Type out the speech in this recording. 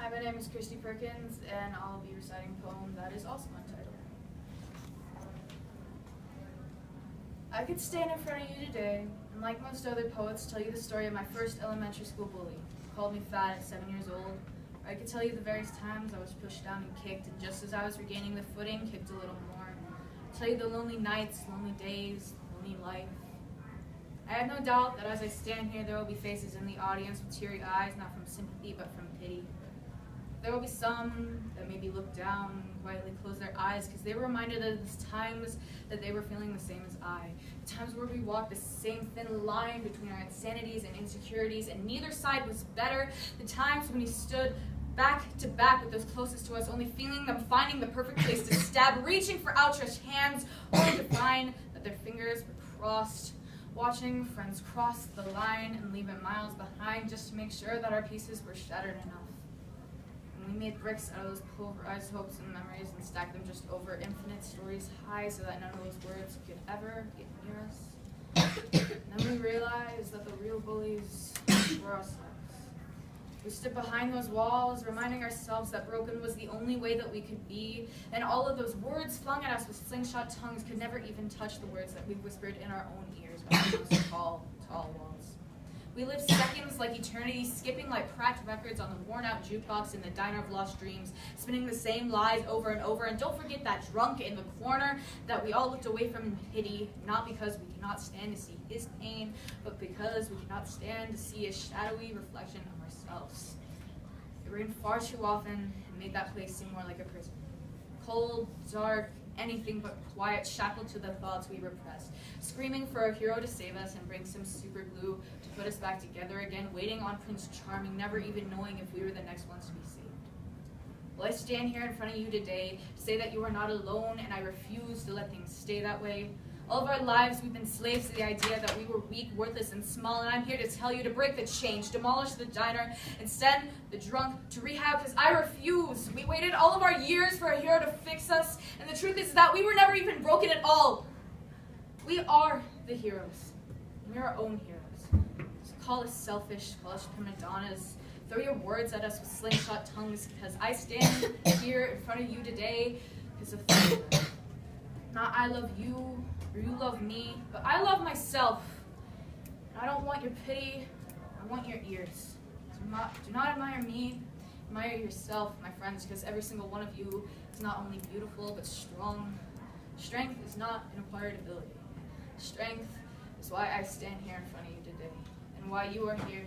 Hi, my name is Christy Perkins, and I'll be reciting a poem that is also untitled. I could stand in front of you today, and like most other poets, tell you the story of my first elementary school bully, who called me fat at 7 years old. Or I could tell you the various times I was pushed down and kicked, and just as I was regaining the footing, kicked a little more. Tell you the lonely nights, lonely days, lonely life. I have no doubt that as I stand here, there will be faces in the audience with teary eyes, not from sympathy, but from pity. There will be some that maybe look down and quietly close their eyes because they were reminded of the times that they were feeling the same as I. The times where we walked the same thin line between our insanities and insecurities, and neither side was better. The times when we stood back to back with those closest to us, only feeling them finding the perfect place to stab, reaching for outstretched hands, only to find that their fingers were crossed. Watching friends cross the line and leave it miles behind just to make sure that our pieces were shattered enough. And we made bricks out of those pulverized hopes and memories and stacked them just over infinite stories high so that none of those words could ever get near us. And then we realized that the real bullies were ourselves. We stood behind those walls, reminding ourselves that broken was the only way that we could be, and all of those words flung at us with slingshot tongues could never even touch the words that we whispered in our own ears behind those tall, tall walls. We lived seconds like eternity, skipping like cracked records on the worn-out jukebox in the diner of lost dreams, spinning the same lies over and over. And don't forget that drunk in the corner that we all looked away from in pity, not because we cannot stand to see his pain, but because we cannot stand to see a shadowy reflection of ourselves. It rained far too often and made that place seem more like a prison. Cold, dark, anything but quiet, shackled to the thoughts we repressed, screaming for a hero to save us and bring some super glue to put us back together again, waiting on Prince Charming, never even knowing if we were the next ones to be saved. Well, I stand here in front of you today to say that you are not alone, and I refuse to let things stay that way. All of our lives, we've been slaves to the idea that we were weak, worthless, and small, and I'm here to tell you to break the change, demolish the diner, and send the drunk to rehab, because I refuse. We waited all of our years for a hero to fix us, and the truth is that we were never even broken at all. We are the heroes. We're our own heroes. So call us selfish, call us prima donnas, throw your words at us with slingshot tongues, because I stand here in front of you today because of three. Not I love you, or you love me, but I love myself. And I don't want your pity, I want your ears. Do not admire me, admire yourself, my friends, because every single one of you is not only beautiful, but strong. Strength is not an acquired ability. Strength is why I stand here in front of you today, and why you are here